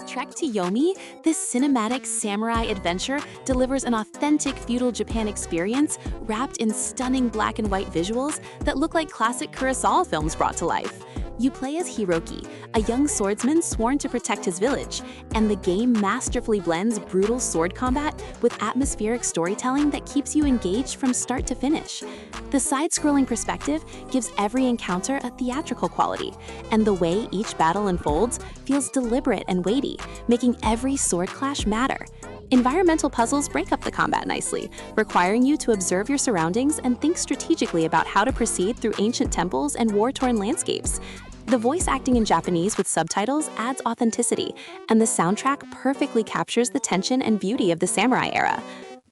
Trek to Yomi, this cinematic samurai adventure delivers an authentic feudal Japan experience wrapped in stunning black and white visuals that look like classic Kurosawa films brought to life. You play as Hiroki, a young swordsman sworn to protect his village, and the game masterfully blends brutal sword combat with atmospheric storytelling that keeps you engaged from start to finish. The side-scrolling perspective gives every encounter a theatrical quality, and the way each battle unfolds feels deliberate and weighty, making every sword clash matter. Environmental puzzles break up the combat nicely, requiring you to observe your surroundings and think strategically about how to proceed through ancient temples and war-torn landscapes. The voice acting in Japanese with subtitles adds authenticity, and the soundtrack perfectly captures the tension and beauty of the samurai era.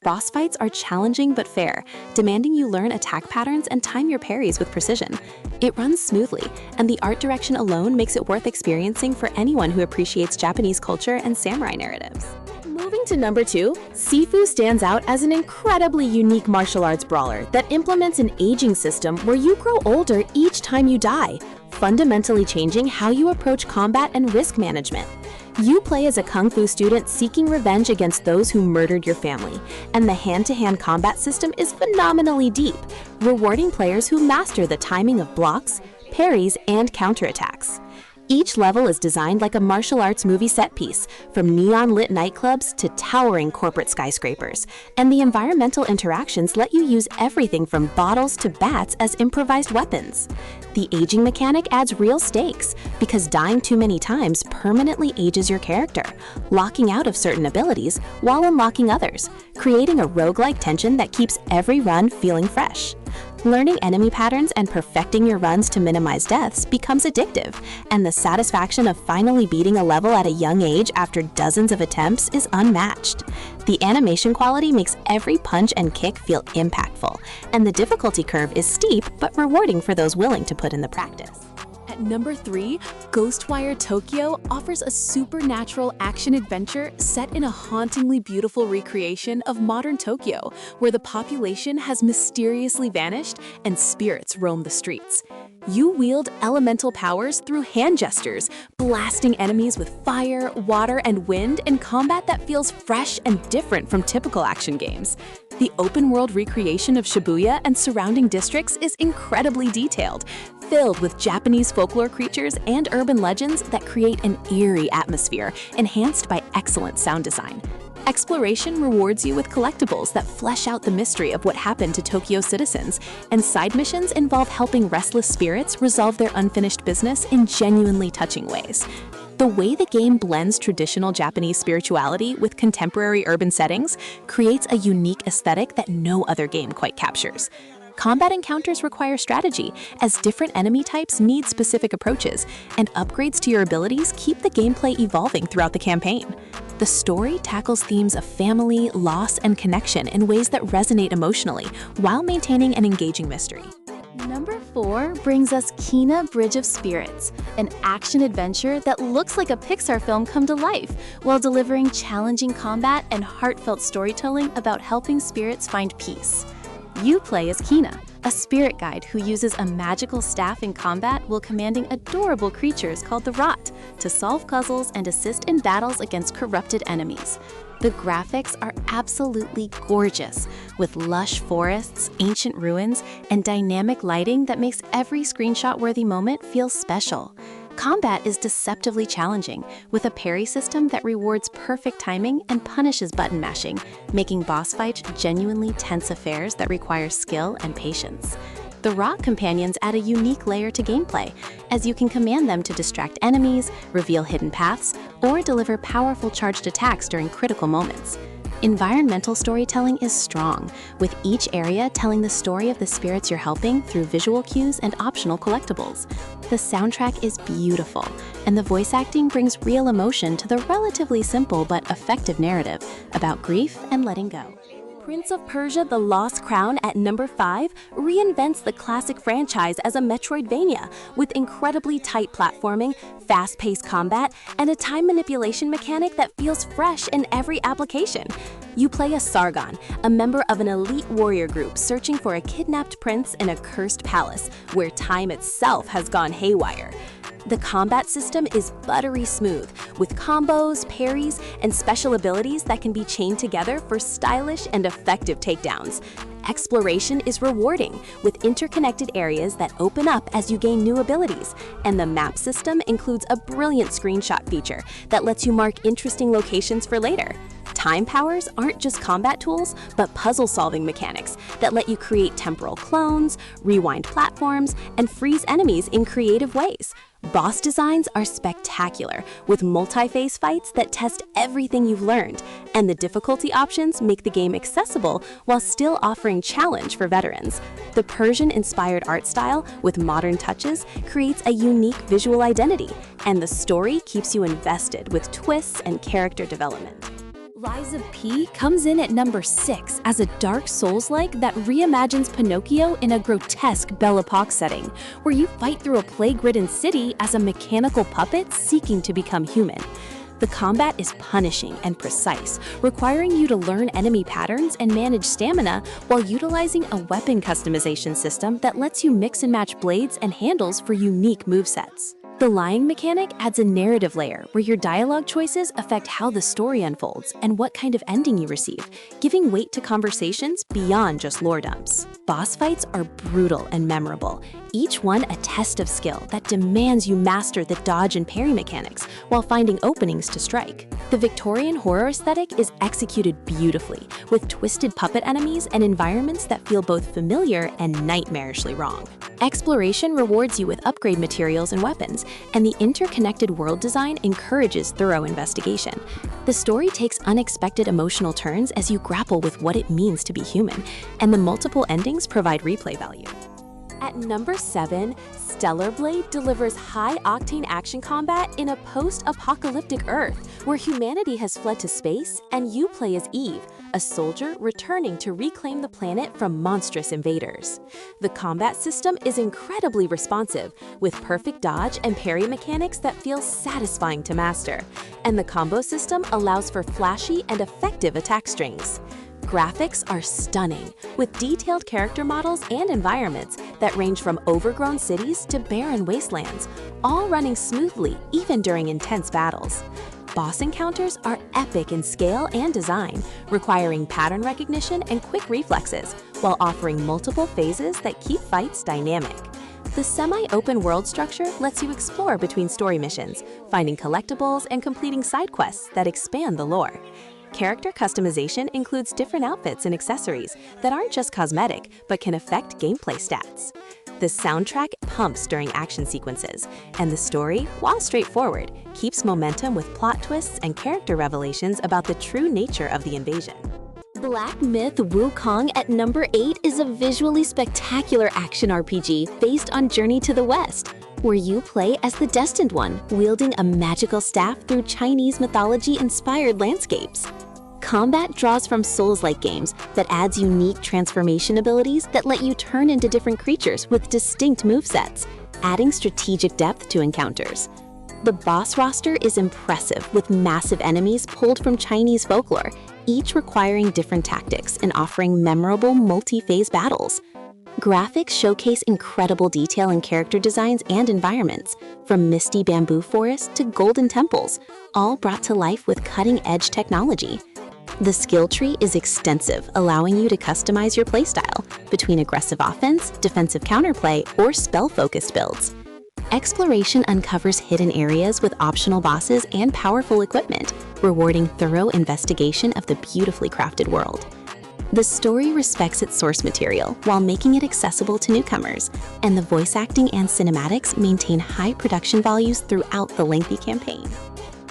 Boss fights are challenging but fair, demanding you learn attack patterns and time your parries with precision. It runs smoothly, and the art direction alone makes it worth experiencing for anyone who appreciates Japanese culture and samurai narratives. Moving to number 2, Sifu stands out as an incredibly unique martial arts brawler that implements an aging system where you grow older each time you die, fundamentally changing how you approach combat and risk management. You play as a kung fu student seeking revenge against those who murdered your family, and the hand-to-hand combat system is phenomenally deep, rewarding players who master the timing of blocks, parries, and counterattacks. Each level is designed like a martial arts movie set piece, from neon-lit nightclubs to towering corporate skyscrapers, and the environmental interactions let you use everything from bottles to bats as improvised weapons. The aging mechanic adds real stakes, because dying too many times permanently ages your character, locking out of certain abilities while unlocking others, creating a roguelike tension that keeps every run feeling fresh. Learning enemy patterns and perfecting your runs to minimize deaths becomes addictive, and the satisfaction of finally beating a level at a young age after dozens of attempts is unmatched. The animation quality makes every punch and kick feel impactful, and the difficulty curve is steep but rewarding for those willing to put in the practice. At number 3, Ghostwire Tokyo offers a supernatural action-adventure set in a hauntingly beautiful recreation of modern Tokyo, where the population has mysteriously vanished and spirits roam the streets. You wield elemental powers through hand gestures, blasting enemies with fire, water, and wind in combat that feels fresh and different from typical action games. The open-world recreation of Shibuya and surrounding districts is incredibly detailed, filled with Japanese folklore creatures and urban legends that create an eerie atmosphere, enhanced by excellent sound design. Exploration rewards you with collectibles that flesh out the mystery of what happened to Tokyo citizens, and side missions involve helping restless spirits resolve their unfinished business in genuinely touching ways. The way the game blends traditional Japanese spirituality with contemporary urban settings creates a unique aesthetic that no other game quite captures. Combat encounters require strategy, as different enemy types need specific approaches, and upgrades to your abilities keep the gameplay evolving throughout the campaign. The story tackles themes of family, loss, and connection in ways that resonate emotionally, while maintaining an engaging mystery. Number 4 brings us Kena Bridge of Spirits, an action-adventure that looks like a Pixar film come to life, while delivering challenging combat and heartfelt storytelling about helping spirits find peace. You play as Kena, a spirit guide who uses a magical staff in combat while commanding adorable creatures called the Rot to solve puzzles and assist in battles against corrupted enemies. The graphics are absolutely gorgeous, with lush forests, ancient ruins, and dynamic lighting that makes every screenshot-worthy moment feel special. Combat is deceptively challenging, with a parry system that rewards perfect timing and punishes button mashing, making boss fights genuinely tense affairs that require skill and patience. The Rock companions add a unique layer to gameplay, as you can command them to distract enemies, reveal hidden paths, or deliver powerful charged attacks during critical moments. Environmental storytelling is strong, with each area telling the story of the spirits you're helping through visual cues and optional collectibles. The soundtrack is beautiful, and the voice acting brings real emotion to the relatively simple but effective narrative about grief and letting go. Prince of Persia: The Lost Crown at number 5 reinvents the classic franchise as a Metroidvania with incredibly tight platforming, fast-paced combat, and a time manipulation mechanic that feels fresh in every application. You play as Sargon, a member of an elite warrior group searching for a kidnapped prince in a cursed palace where time itself has gone haywire. The combat system is buttery smooth, with combos, parries, and special abilities that can be chained together for stylish and effective takedowns. Exploration is rewarding, with interconnected areas that open up as you gain new abilities, and the map system includes a brilliant screenshot feature that lets you mark interesting locations for later. Time powers aren't just combat tools, but puzzle-solving mechanics that let you create temporal clones, rewind platforms, and freeze enemies in creative ways. Boss designs are spectacular, with multi-phase fights that test everything you've learned, and the difficulty options make the game accessible while still offering challenge for veterans. The Persian-inspired art style, with modern touches, creates a unique visual identity, and the story keeps you invested with twists and character development. Lies of P comes in at number 6 as a Dark Souls-like that reimagines Pinocchio in a grotesque Belle Epoque setting, where you fight through a plague-ridden city as a mechanical puppet seeking to become human. The combat is punishing and precise, requiring you to learn enemy patterns and manage stamina while utilizing a weapon customization system that lets you mix and match blades and handles for unique movesets. The lying mechanic adds a narrative layer where your dialogue choices affect how the story unfolds and what kind of ending you receive, giving weight to conversations beyond just lore dumps. Boss fights are brutal and memorable, each one a test of skill that demands you master the dodge and parry mechanics while finding openings to strike. The Victorian horror aesthetic is executed beautifully, with twisted puppet enemies and environments that feel both familiar and nightmarishly wrong. Exploration rewards you with upgrade materials and weapons, and the interconnected world design encourages thorough investigation. The story takes unexpected emotional turns as you grapple with what it means to be human, and the multiple endings provide replay value. At number 7, Stellar Blade delivers high-octane action combat in a post-apocalyptic Earth, where humanity has fled to space and you play as Eve, a soldier returning to reclaim the planet from monstrous invaders. The combat system is incredibly responsive, with perfect dodge and parry mechanics that feel satisfying to master, and the combo system allows for flashy and effective attack strings. Graphics are stunning, with detailed character models and environments that range from overgrown cities to barren wastelands, all running smoothly even during intense battles. Boss encounters are epic in scale and design, requiring pattern recognition and quick reflexes, while offering multiple phases that keep fights dynamic. The semi-open world structure lets you explore between story missions, finding collectibles and completing side quests that expand the lore. Character customization includes different outfits and accessories that aren't just cosmetic, but can affect gameplay stats. The soundtrack pumps during action sequences, and the story, while straightforward, keeps momentum with plot twists and character revelations about the true nature of the invasion. Black Myth Wukong at number 8 is a visually spectacular action RPG based on Journey to the West, where you play as the Destined One, wielding a magical staff through Chinese mythology-inspired landscapes. Combat draws from Souls-like games that adds unique transformation abilities that let you turn into different creatures with distinct movesets, adding strategic depth to encounters. The boss roster is impressive, with massive enemies pulled from Chinese folklore, each requiring different tactics and offering memorable multi-phase battles. Graphics showcase incredible detail in character designs and environments, from misty bamboo forests to golden temples, all brought to life with cutting-edge technology. The skill tree is extensive, allowing you to customize your playstyle between aggressive offense, defensive counterplay, or spell-focused builds. Exploration uncovers hidden areas with optional bosses and powerful equipment, rewarding thorough investigation of the beautifully crafted world. The story respects its source material while making it accessible to newcomers, and the voice acting and cinematics maintain high production values throughout the lengthy campaign.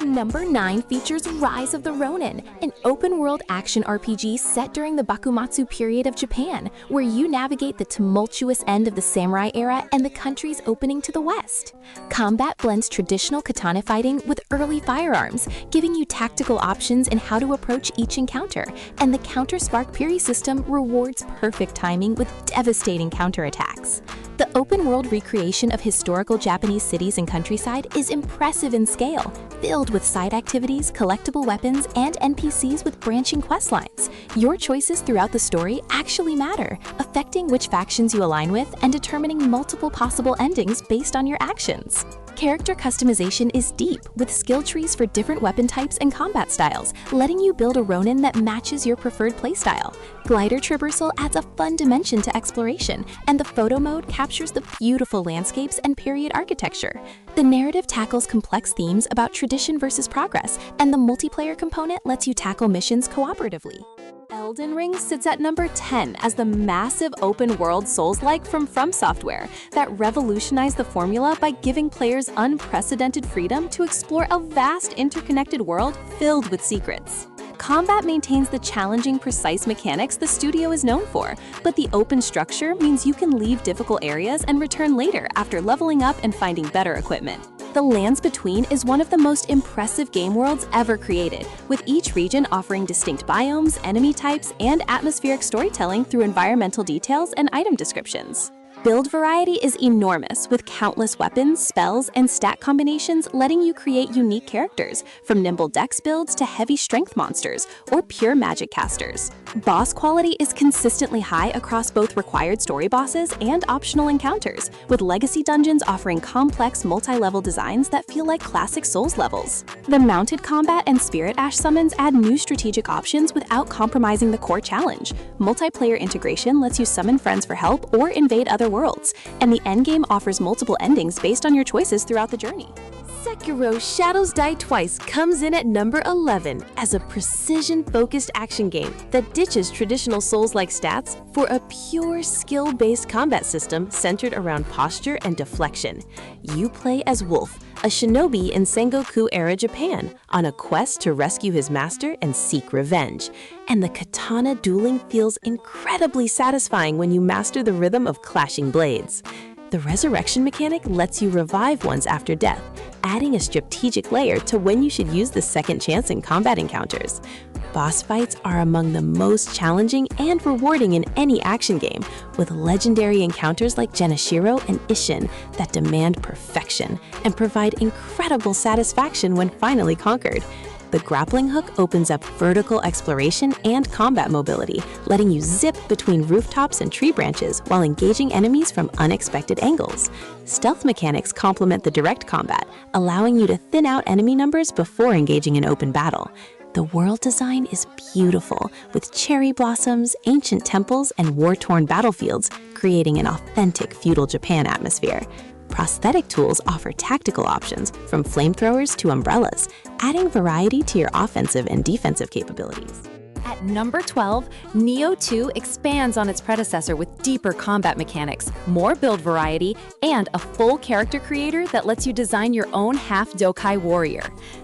Number 9 features Rise of the Ronin, an open-world action RPG set during the Bakumatsu period of Japan, where you navigate the tumultuous end of the samurai era and the country's opening to the west. Combat blends traditional katana fighting with early firearms, giving you tactical options in how to approach each encounter, and the counter-spark parry system rewards perfect timing with devastating counterattacks. The open-world recreation of historical Japanese cities and countryside is impressive in scale, filled with side activities, collectible weapons, and NPCs with branching questlines. Your choices throughout the story actually matter, affecting which factions you align with and determining multiple possible endings based on your actions. Character customization is deep, with skill trees for different weapon types and combat styles, letting you build a Ronin that matches your preferred playstyle. Glider traversal adds a fun dimension to exploration, and the photo mode captures the beautiful landscapes and period architecture. The narrative tackles complex themes about tradition versus progress, and the multiplayer component lets you tackle missions cooperatively. Elden Ring sits at number 10 as the massive open-world Souls-like from Software that revolutionized the formula by giving players unprecedented freedom to explore a vast interconnected world filled with secrets. Combat maintains the challenging, precise mechanics the studio is known for, but the open structure means you can leave difficult areas and return later after leveling up and finding better equipment. The Lands Between is one of the most impressive game worlds ever created, with each region offering distinct biomes, enemy types, and atmospheric storytelling through environmental details and item descriptions. Build variety is enormous, with countless weapons, spells, and stat combinations letting you create unique characters, from nimble dex builds to heavy strength monsters or pure magic casters. Boss quality is consistently high across both required story bosses and optional encounters, with legacy dungeons offering complex multi-level designs that feel like classic Souls levels. The mounted combat and spirit ash summons add new strategic options without compromising the core challenge. Multiplayer integration lets you summon friends for help or invade other worlds, and the endgame offers multiple endings based on your choices throughout the journey. Sekiro Shadows Die Twice comes in at number 11 as a precision-focused action game that ditches traditional Souls-like stats for a pure skill-based combat system centered around posture and deflection. You play as Wolf, a shinobi in Sengoku-era Japan, on a quest to rescue his master and seek revenge. And the katana dueling feels incredibly satisfying when you master the rhythm of clashing blades. The resurrection mechanic lets you revive ones after death, adding a strategic layer to when you should use the second chance in combat encounters. Boss fights are among the most challenging and rewarding in any action game, with legendary encounters like Genashiro and Isshin that demand perfection and provide incredible satisfaction when finally conquered. The grappling hook opens up vertical exploration and combat mobility, letting you zip between rooftops and tree branches while engaging enemies from unexpected angles. Stealth mechanics complement the direct combat, allowing you to thin out enemy numbers before engaging in open battle. The world design is beautiful, with cherry blossoms, ancient temples, and war-torn battlefields, creating an authentic feudal Japan atmosphere. Prosthetic tools offer tactical options, from flamethrowers to umbrellas, adding variety to your offensive and defensive capabilities. At number 12, Nioh 2 expands on its predecessor with deeper combat mechanics, more build variety, and a full character creator that lets you design your own half-dokai warrior.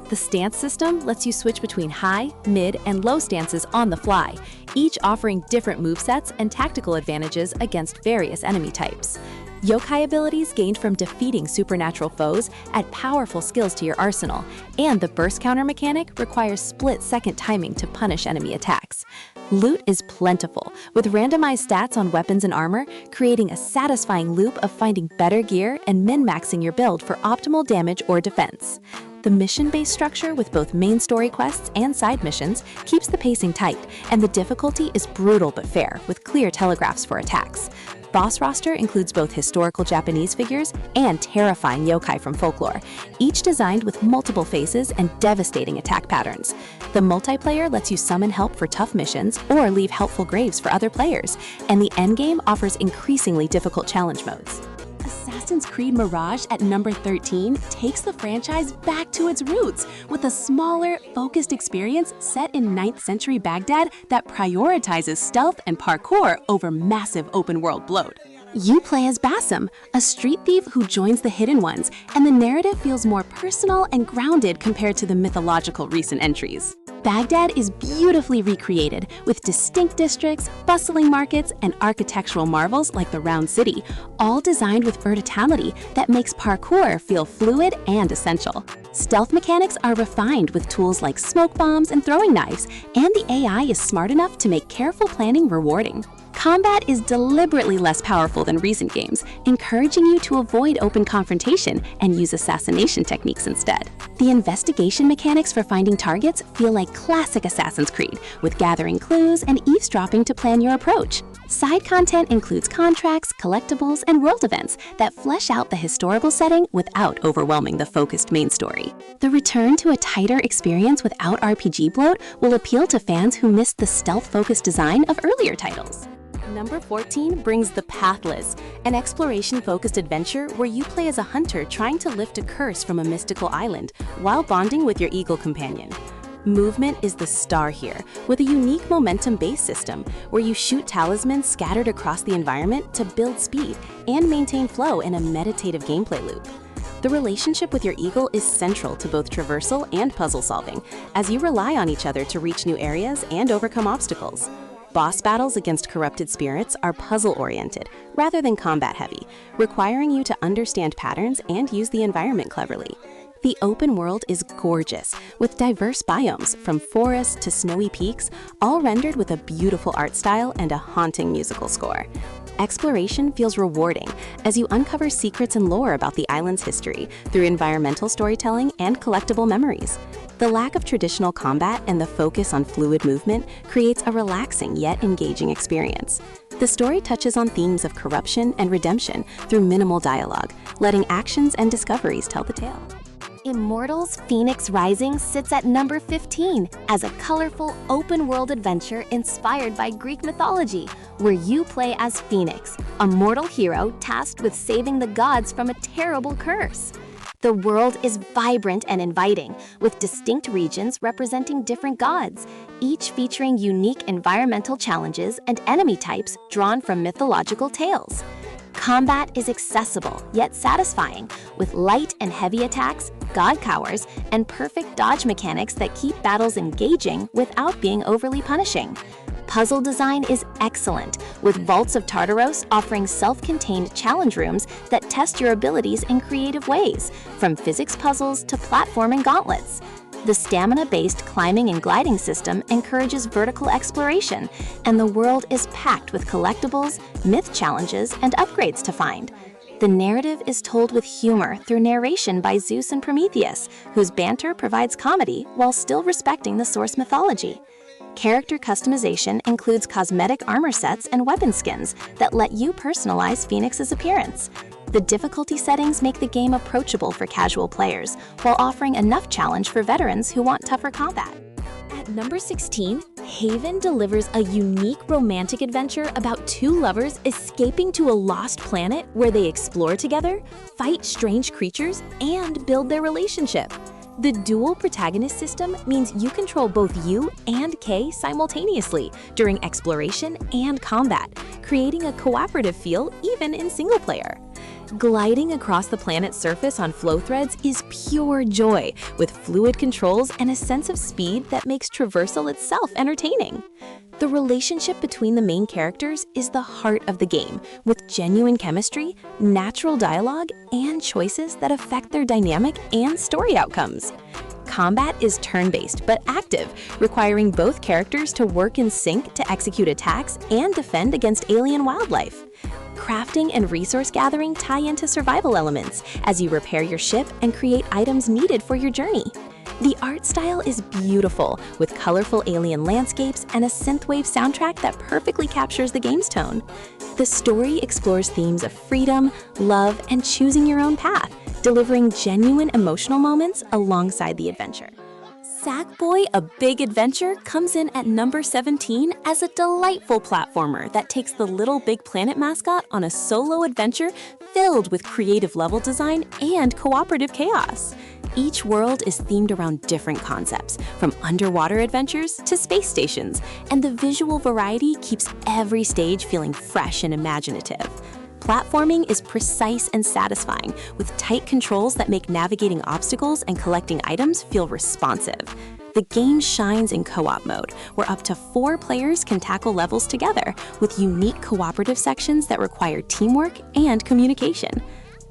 The stance system lets you switch between high, mid, and low stances on the fly, each offering different movesets and tactical advantages against various enemy types. Yokai abilities gained from defeating supernatural foes add powerful skills to your arsenal, and the burst counter mechanic requires split-second timing to punish enemy attacks. Loot is plentiful, with randomized stats on weapons and armor, creating a satisfying loop of finding better gear and min-maxing your build for optimal damage or defense. The mission-based structure with both main story quests and side missions keeps the pacing tight, and the difficulty is brutal but fair, with clear telegraphs for attacks. Boss roster includes both historical Japanese figures and terrifying yokai from folklore, each designed with multiple faces and devastating attack patterns. The multiplayer lets you summon help for tough missions or leave helpful graves for other players, and the endgame offers increasingly difficult challenge modes. Assassin's Creed Mirage at number 13 takes the franchise back to its roots with a smaller, focused experience set in 9th century Baghdad that prioritizes stealth and parkour over massive open-world bloat. You play as Basim, a street thief who joins the Hidden Ones, and the narrative feels more personal and grounded compared to the mythological recent entries. Baghdad is beautifully recreated, with distinct districts, bustling markets, and architectural marvels like the Round City, all designed with verticality that makes parkour feel fluid and essential. Stealth mechanics are refined with tools like smoke bombs and throwing knives, and the AI is smart enough to make careful planning rewarding. Combat is deliberately less powerful than recent games, encouraging you to avoid open confrontation and use assassination techniques instead. The investigation mechanics for finding targets feel like classic Assassin's Creed, with gathering clues and eavesdropping to plan your approach. Side content includes contracts, collectibles, and world events that flesh out the historical setting without overwhelming the focused main story. The return to a tighter experience without RPG bloat will appeal to fans who missed the stealth-focused design of earlier titles. Number 14 brings the Pathless, an exploration-focused adventure where you play as a hunter trying to lift a curse from a mystical island while bonding with your eagle companion. Movement is the star here, with a unique momentum-based system where you shoot talismans scattered across the environment to build speed and maintain flow in a meditative gameplay loop. The relationship with your eagle is central to both traversal and puzzle solving, as you rely on each other to reach new areas and overcome obstacles. Boss battles against corrupted spirits are puzzle-oriented rather than combat-heavy, requiring you to understand patterns and use the environment cleverly. The open world is gorgeous, with diverse biomes from forests to snowy peaks, all rendered with a beautiful art style and a haunting musical score. Exploration feels rewarding as you uncover secrets and lore about the island's history through environmental storytelling and collectible memories. The lack of traditional combat and the focus on fluid movement creates a relaxing yet engaging experience. The story touches on themes of corruption and redemption through minimal dialogue, letting actions and discoveries tell the tale. Immortals Fenyx Rising sits at number 15 as a colorful, open-world adventure inspired by Greek mythology, where you play as Fenyx, a mortal hero tasked with saving the gods from a terrible curse. The world is vibrant and inviting, with distinct regions representing different gods, each featuring unique environmental challenges and enemy types drawn from mythological tales. Combat is accessible yet satisfying, with light and heavy attacks, god cowers, and perfect dodge mechanics that keep battles engaging without being overly punishing. Puzzle design is excellent, with Vaults of Tartaros offering self-contained challenge rooms that test your abilities in creative ways, from physics puzzles to platforming gauntlets. The stamina-based climbing and gliding system encourages vertical exploration, and the world is packed with collectibles, myth challenges, and upgrades to find. The narrative is told with humor through narration by Zeus and Prometheus, whose banter provides comedy while still respecting the source mythology. Character customization includes cosmetic armor sets and weapon skins that let you personalize Fenyx's appearance. The difficulty settings make the game approachable for casual players, while offering enough challenge for veterans who want tougher combat. At number 16, Haven delivers a unique romantic adventure about two lovers escaping to a lost planet where they explore together, fight strange creatures, and build their relationship. The dual protagonist system means you control both you and Kay simultaneously during exploration and combat, creating a cooperative feel even in single player. Gliding across the planet's surface on flow threads is pure joy, with fluid controls and a sense of speed that makes traversal itself entertaining. The relationship between the main characters is the heart of the game, with genuine chemistry, natural dialogue, and choices that affect their dynamic and story outcomes. Combat is turn-based but active, requiring both characters to work in sync to execute attacks and defend against alien wildlife. Crafting and resource gathering tie into survival elements as you repair your ship and create items needed for your journey. The art style is beautiful, with colorful alien landscapes and a synthwave soundtrack that perfectly captures the game's tone. The story explores themes of freedom, love, and choosing your own path, delivering genuine emotional moments alongside the adventure. Sackboy A Big Adventure comes in at number 17 as a delightful platformer that takes the Little Big Planet mascot on a solo adventure filled with creative level design and cooperative chaos. Each world is themed around different concepts, from underwater adventures to space stations, and the visual variety keeps every stage feeling fresh and imaginative. Platforming is precise and satisfying, with tight controls that make navigating obstacles and collecting items feel responsive. The game shines in co-op mode, where up to 4 players can tackle levels together, with unique cooperative sections that require teamwork and communication.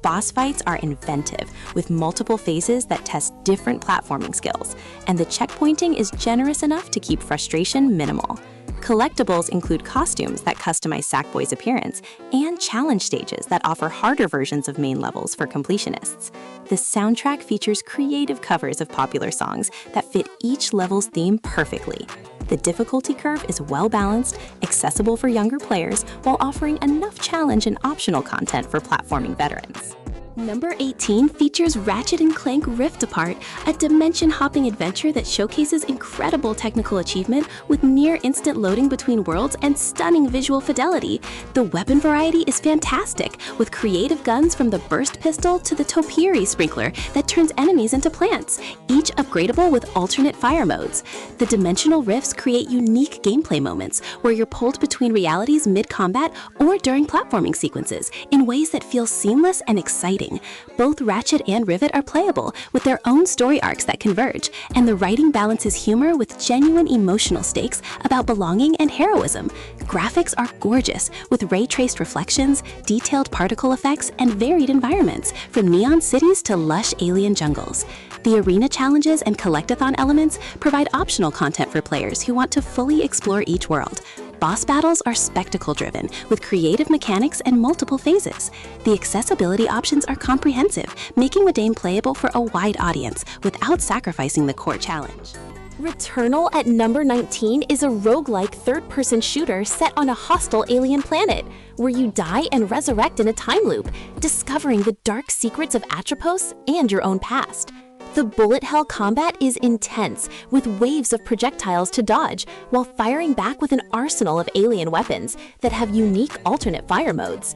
Boss fights are inventive, with multiple phases that test different platforming skills, and the checkpointing is generous enough to keep frustration minimal. Collectibles include costumes that customize Sackboy's appearance and challenge stages that offer harder versions of main levels for completionists. The soundtrack features creative covers of popular songs that fit each level's theme perfectly. The difficulty curve is well-balanced, accessible for younger players, while offering enough challenge and optional content for platforming veterans. Number 18 features Ratchet and Clank Rift Apart, a dimension-hopping adventure that showcases incredible technical achievement with near-instant loading between worlds and stunning visual fidelity. The weapon variety is fantastic, with creative guns from the burst pistol to the topiary sprinkler that turns enemies into plants, each upgradable with alternate fire modes. The dimensional rifts create unique gameplay moments where you're pulled between realities mid-combat or during platforming sequences in ways that feel seamless and exciting. Both Ratchet and Rivet are playable, with their own story arcs that converge, and the writing balances humor with genuine emotional stakes about belonging and heroism. Graphics are gorgeous, with ray-traced reflections, detailed particle effects, and varied environments, from neon cities to lush alien jungles. The arena challenges and collectathon elements provide optional content for players who want to fully explore each world. Boss battles are spectacle-driven, with creative mechanics and multiple phases. The accessibility options are comprehensive, making the game playable for a wide audience without sacrificing the core challenge. Returnal at number 19 is a roguelike third-person shooter set on a hostile alien planet, where you die and resurrect in a time loop, discovering the dark secrets of Atropos and your own past. The bullet hell combat is intense, with waves of projectiles to dodge, while firing back with an arsenal of alien weapons that have unique alternate fire modes.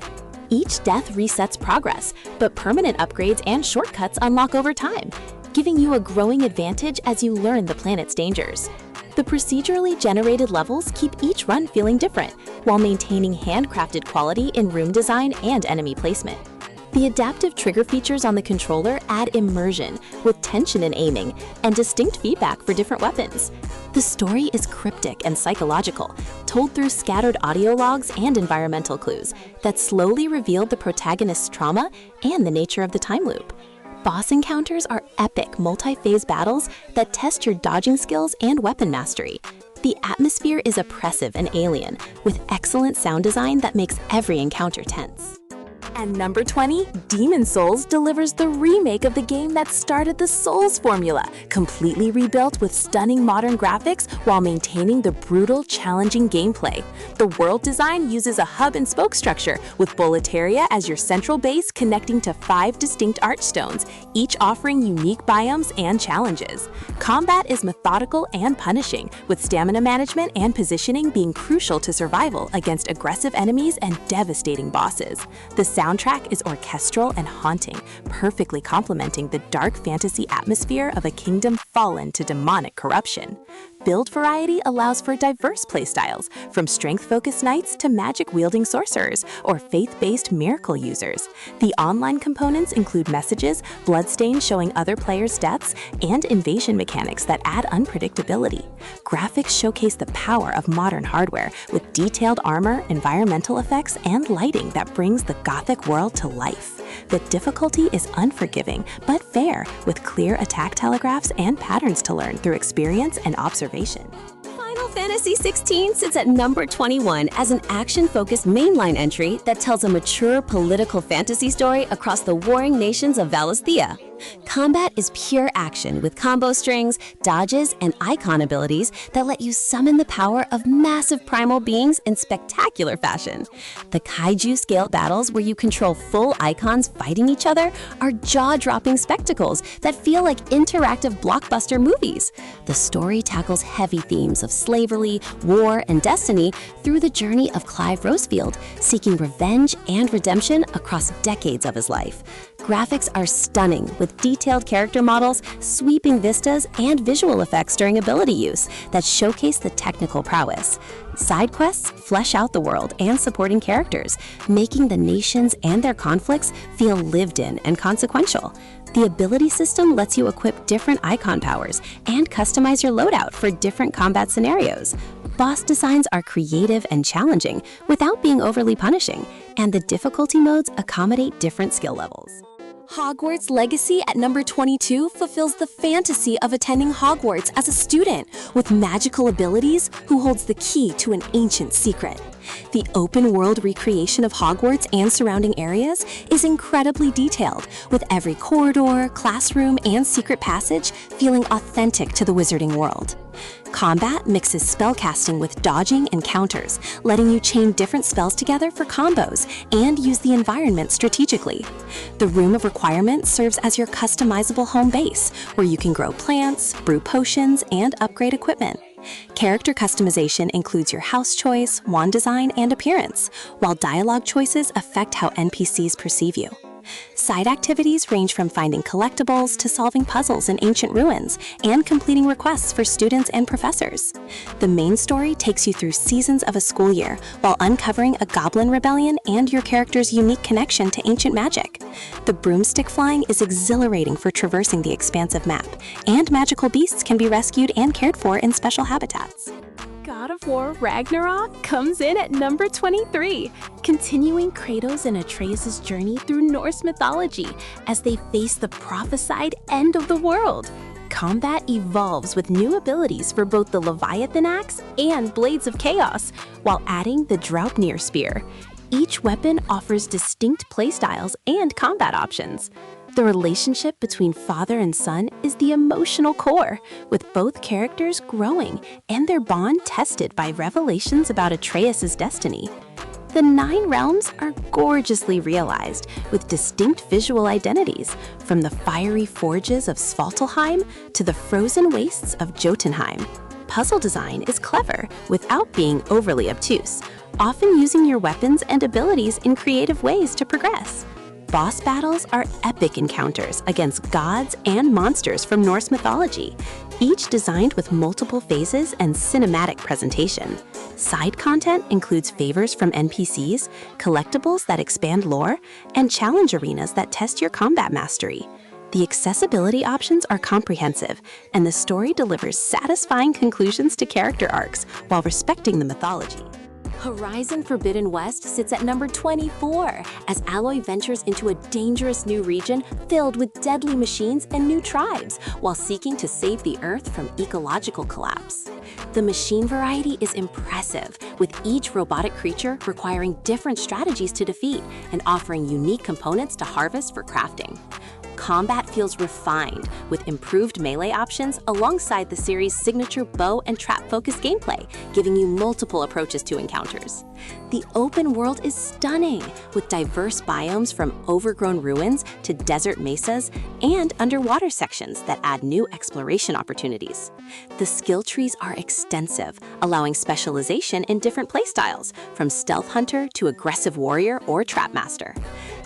Each death resets progress, but permanent upgrades and shortcuts unlock over time, giving you a growing advantage as you learn the planet's dangers. The procedurally generated levels keep each run feeling different, while maintaining handcrafted quality in room design and enemy placement. The adaptive trigger features on the controller add immersion, with tension in aiming, and distinct feedback for different weapons. The story is cryptic and psychological, told through scattered audio logs and environmental clues that slowly reveal the protagonist's trauma and the nature of the time loop. Boss encounters are epic multi-phase battles that test your dodging skills and weapon mastery. The atmosphere is oppressive and alien, with excellent sound design that makes every encounter tense. And number 20, Demon Souls delivers the remake of the game that started the Souls formula, completely rebuilt with stunning modern graphics while maintaining the brutal, challenging gameplay. The world design uses a hub-and-spoke structure, with Boletaria as your central base connecting to 5 distinct archstones, each offering unique biomes and challenges. Combat is methodical and punishing, with stamina management and positioning being crucial to survival against aggressive enemies and devastating bosses. The soundtrack is orchestral and haunting, perfectly complementing the dark fantasy atmosphere of a kingdom fallen to demonic corruption. Build variety allows for diverse playstyles, from strength-focused knights to magic-wielding sorcerers or faith-based miracle users. The online components include messages, bloodstains showing other players' deaths, and invasion mechanics that add unpredictability. Graphics showcase the power of modern hardware, with detailed armor, environmental effects, and lighting that brings the Gothic world to life. The difficulty is unforgiving, but fair, with clear attack telegraphs and patterns to learn through experience and observation. Final Fantasy XVI sits at number 21 as an action-focused mainline entry that tells a mature political fantasy story across the warring nations of Valisthea. Combat is pure action with combo strings, dodges, and icon abilities that let you summon the power of massive primal beings in spectacular fashion. The kaiju-scale battles where you control full icons fighting each other are jaw-dropping spectacles that feel like interactive blockbuster movies. The story tackles heavy themes of slavery, war, and destiny through the journey of Clive Rosefield, seeking revenge and redemption across decades of his life. Graphics are stunning, with detailed character models, sweeping vistas, and visual effects during ability use that showcase the technical prowess. Side quests flesh out the world and supporting characters, making the nations and their conflicts feel lived in and consequential. The ability system lets you equip different icon powers and customize your loadout for different combat scenarios. Boss designs are creative and challenging without being overly punishing, and the difficulty modes accommodate different skill levels. Hogwarts Legacy at number 22 fulfills the fantasy of attending Hogwarts as a student with magical abilities who holds the key to an ancient secret. The open-world recreation of Hogwarts and surrounding areas is incredibly detailed, with every corridor, classroom, and secret passage feeling authentic to the wizarding world. Combat mixes spellcasting with dodging and counters, letting you chain different spells together for combos and use the environment strategically. The Room of Requirement serves as your customizable home base, where you can grow plants, brew potions, and upgrade equipment. Character customization includes your house choice, wand design, and appearance, while dialogue choices affect how NPCs perceive you. Side activities range from finding collectibles to solving puzzles in ancient ruins and completing requests for students and professors. The main story takes you through seasons of a school year while uncovering a goblin rebellion and your character's unique connection to ancient magic. The broomstick flying is exhilarating for traversing the expansive map, and magical beasts can be rescued and cared for in special habitats. God of War Ragnarok comes in at number 23, continuing Kratos and Atreus' journey through Norse mythology as they face the prophesied end of the world. Combat evolves with new abilities for both the Leviathan Axe and Blades of Chaos, while adding the Draupnir Spear. Each weapon offers distinct playstyles and combat options. The relationship between father and son is the emotional core, with both characters growing and their bond tested by revelations about Atreus' destiny. The 9 realms are gorgeously realized, with distinct visual identities, from the fiery forges of Svartalfheim to the frozen wastes of Jotunheim. Puzzle design is clever without being overly obtuse, often using your weapons and abilities in creative ways to progress. Boss battles are epic encounters against gods and monsters from Norse mythology, each designed with multiple phases and cinematic presentation. Side content includes favors from NPCs, collectibles that expand lore, and challenge arenas that test your combat mastery. The accessibility options are comprehensive, and the story delivers satisfying conclusions to character arcs while respecting the mythology. Horizon Forbidden West sits at number 24 as Aloy ventures into a dangerous new region filled with deadly machines and new tribes while seeking to save the Earth from ecological collapse. The machine variety is impressive, with each robotic creature requiring different strategies to defeat and offering unique components to harvest for crafting. Combat feels refined, with improved melee options alongside the series' signature bow and trap-focused gameplay, giving you multiple approaches to encounters. The open world is stunning, with diverse biomes from overgrown ruins to desert mesas and underwater sections that add new exploration opportunities. The skill trees are extensive, allowing specialization in different playstyles, from stealth hunter to aggressive warrior or trap master.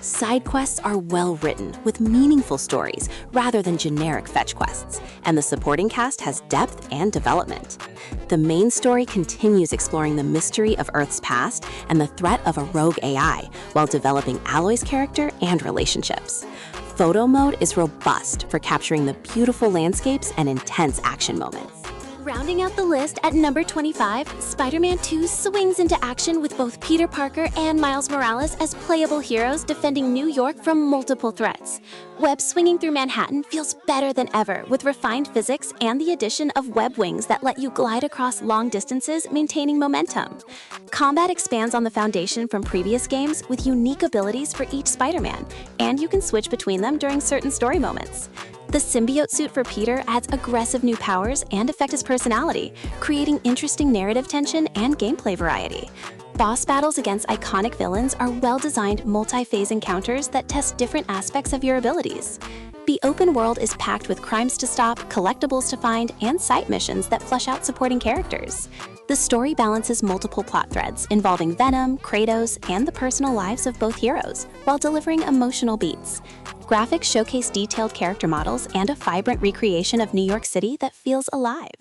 Side quests are well written, with meaningful stories rather than generic fetch quests, and the supporting cast has depth and development. The main story continues exploring the mystery of Earth's past and the threat of a rogue AI, while developing Aloy's character and relationships. Photo mode is robust for capturing the beautiful landscapes and intense action moments. Rounding out the list at number 25, Spider-Man 2 swings into action with both Peter Parker and Miles Morales as playable heroes defending New York from multiple threats. Web swinging through Manhattan feels better than ever, with refined physics and the addition of web wings that let you glide across long distances, maintaining momentum. Combat expands on the foundation from previous games with unique abilities for each Spider-Man, and you can switch between them during certain story moments. The symbiote suit for Peter adds aggressive new powers and affect his personality, creating interesting narrative tension and gameplay variety. Boss battles against iconic villains are well-designed multi-phase encounters that test different aspects of your abilities. The open world is packed with crimes to stop, collectibles to find, and side missions that flesh out supporting characters. The story balances multiple plot threads involving Venom, Kratos, and the personal lives of both heroes, while delivering emotional beats. Graphics showcase detailed character models and a vibrant recreation of New York City that feels alive.